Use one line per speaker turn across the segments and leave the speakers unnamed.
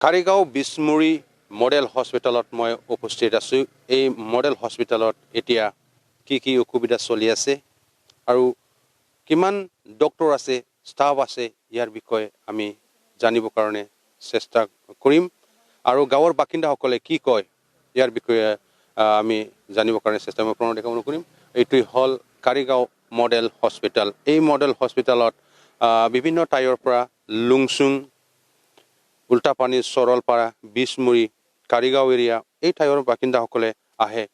Karigaon বিষ্ণুৰী model হস্পিটেলত মই উপস্থিত আছোঁ। এই মডেল হস্পিটেলত এতিয়া কি অসুবিধা চলি আছে আৰু কিমান ডক্টৰ আছে, ষ্টাফ আছে, ইয়াৰ বিষয়ে আমি জানিবৰ কাৰণে চেষ্টা কৰিম আৰু গাঁৱৰ বাসিন্দাসকলে কি কয় ইয়াৰ বিষয়ে আমি জানিবৰ কাৰণে চেষ্টা কৰিম। এইটোই হ'ল কাৰিগাঁও মডেল হস্পিটেল। এই মডেল হস্পিটেলত বিভিন্ন ঠাইৰ পৰা লুংচুং, উল্টাপানী, সৰলপাৰা, বিষ্ণুৰী, কাৰিগাঁও এৰিয়া এই ঠাইৰ বাসিন্দাসকলে আহে।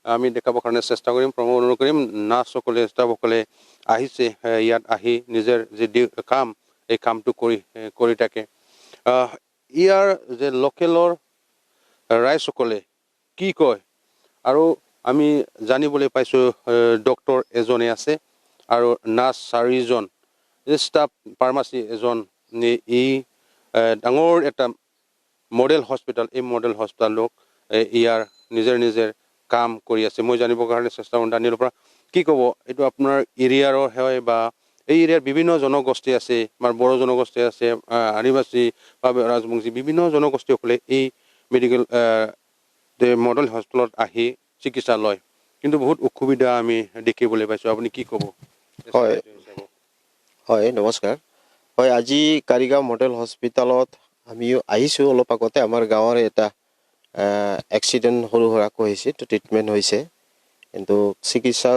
আমি দেখাবৰ কাৰণে চেষ্টা কৰিম, অনুৰোধ কৰিম। নাৰ্ছসকলে, ষ্টাফসকলে আহিছে, ইয়াত আহি নিজৰ যি কাম এই কামটো কৰি থাকে। ইয়াৰ যে লোকেলৰ ৰাইজসকলে কি কয় আৰু আমি জানিবলৈ পাইছোঁ ডক্টৰ এজনে আছে আৰু নাৰ্ছ 4জন, ষ্টাফ ফাৰ্মাচী এজন। এই ডাঙৰ এটা মডেল হস্পিটেল, এই মডেল হস্পিটেলক ইয়াৰ নিজৰ কাম কৰি আছে। মই জানিবৰ কাৰণে চেষ্টা কৰিম দানিলৰ পৰা। কি ক'ব, এইটো আপোনাৰ এৰিয়াৰ হয় বা এই এৰিয়াৰ বিভিন্ন জনগোষ্ঠী আছে, আমাৰ বড়ো জনগোষ্ঠী আছে, আদিবাসী বা ৰাজবংশী বিভিন্ন জনগোষ্ঠীসকলে এই মেডিকেল মডেল হস্পিটেলত আহি চিকিৎসা লয়, কিন্তু বহুত অসুবিধা আমি দেখিবলৈ পাইছোঁ। আপুনি কি ক'ব?
হয়, নমস্কাৰ। হয়, আজি কাৰিগাঁও মডেল হস্পিটেলত আমিও আহিছোঁ। অলপ আগতে আমাৰ গাঁৱৰ এটা এক্সিডেণ্ট সৰু সুৰাকৈ হৈছে, ট্ৰিটমেণ্ট হৈছে, কিন্তু চিকিৎসা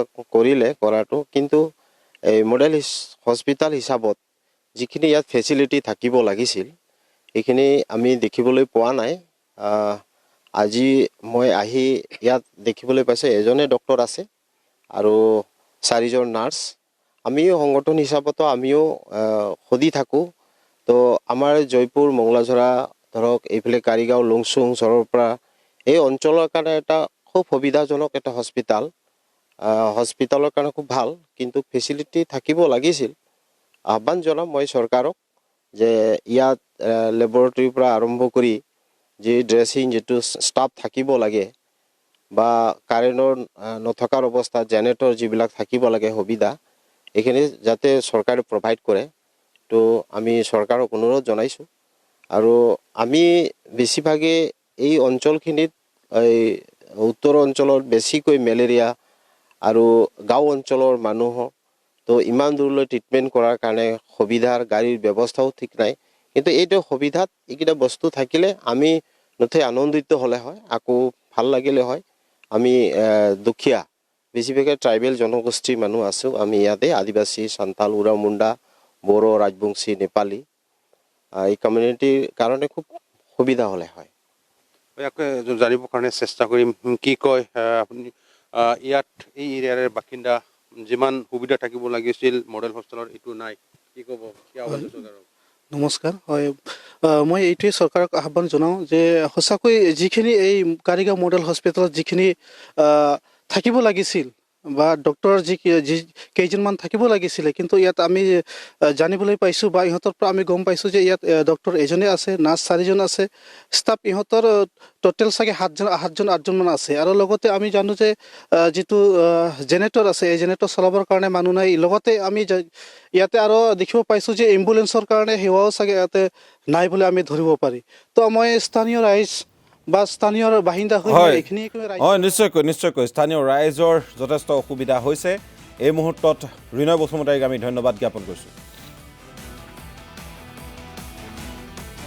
কৰাটো কিন্তু এই মডেল হস্পিটেল হিচাপত যিখিনি ইয়াত ফেচিলিটি থাকিব লাগিছিল সেইখিনি আমি দেখিবলৈ পোৱা নাই। আজি মই আহি ইয়াত দেখিবলৈ পাইছোঁ এজনে ডক্টৰ আছে আৰু 4জন নাৰ্ছ। আমিও সংগঠন হিচাপতো আমিও সুধি থাকোঁ। তো আমাৰ জয়পুৰ, মংলাজৰা, ধৰক এইফালে কাৰিগাঁও, লুংচুং, সৰলপাৰা এই অঞ্চলৰ কাৰণে এটা খুব সুবিধাজনক এটা হস্পিটেল। হস্পিটেলৰ কাৰণে খুব ভাল, কিন্তু ফেচিলিটি থাকিব লাগিছিল। আহ্বান জনাম মই চৰকাৰক যে ইয়াত লেবৰেটৰীৰ পৰা আৰম্ভ কৰি যি ড্ৰেছিং, যিটো ষ্টাফ থাকিব লাগে বা কাৰেণ্টৰ নথকাৰ অৱস্থাত জেনেৰেটৰ যিবিলাক থাকিব লাগে সুবিধা, এইখিনি যাতে চৰকাৰে প্ৰভাইড কৰে। তো আমি চৰকাৰক অনুৰোধ জনাইছোঁ। আৰু আমি বেছিভাগে এই অঞ্চলখিনিত, এই উত্তৰ অঞ্চলত বেছিকৈ মেলেৰিয়া আৰু গাঁও অঞ্চলৰ মানুহ, তো ইমান দূৰলৈ ট্ৰিটমেণ্ট কৰাৰ কাৰণে সুবিধাৰ গাড়ীৰ ব্যৱস্থাও ঠিক নাই। কিন্তু এইটো সুবিধাত এইকেইটা বস্তু থাকিলে আমি নথৈ আনন্দিত হ'লে হয়, আকৌ ভাল লাগিলে হয়। আমি দুখীয়া, বেছিভাগে ট্ৰাইবেল জনগোষ্ঠীৰ মানুহ আছোঁ আমি ইয়াতে, আদিবাসী, সান্তাল, উৰাও, মুণ্ডা, বড়ো, ৰাজবংশী, নেপালী, এই কমিউনিটিৰ কাৰণে খুব সুবিধা হ'লে হয়।
জানিবৰ কাৰণে চেষ্টা কৰিম কি কয় আপুনি। ইয়াত এই এৰিয়াৰ বাসিন্দা যিমান সুবিধা থাকিব লাগিছিল মডেল হস্পিটেলত এইটো নাই, কি ক'ব?
নমস্কাৰ। হয়, মই এইটোৱে চৰকাৰক আহ্বান জনাওঁ যে সঁচাকৈ যিখিনি এই কাৰিগাঁও মডেল হস্পিটেলত যিখিনি থাকিব লাগিছিল বা ডক্টৰ যি কেইজনমান থাকিব লাগিছিলে, কিন্তু ইয়াত আমি জানিবলৈ পাইছোঁ বা ইহঁতৰ পৰা আমি গম পাইছোঁ যে ইয়াত ডক্টৰ এজনে আছে, নাৰ্ছ 4জন আছে, ষ্টাফ ইহঁতৰ টোটেল চাগে 8জনমান আছে। আৰু লগতে আমি জানো যে যিটো জেনেৰেটৰ আছে, এই জেনেৰেটৰ চলাবৰ কাৰণে মানুহ নাই। লগতে আমি ইয়াতে আৰু দেখিব পাইছোঁ যে এম্বুলেঞ্চৰ কাৰণে সেৱাও চাগে ইয়াতে নাই বুলি আমি ধৰিব পাৰি। তো মই স্থানীয় ৰাইজ বা স্থানীয় বাসিন্দা হৈ এইখিনিয়ে
নিশ্চয়কৈ স্থানীয় ৰাইজৰ যথেষ্ট অসুবিধা হৈছে। এই মুহূৰ্তত ঋণয় বসুমতাৰীক আমি ধন্যবাদ জ্ঞাপন কৰিছোঁ।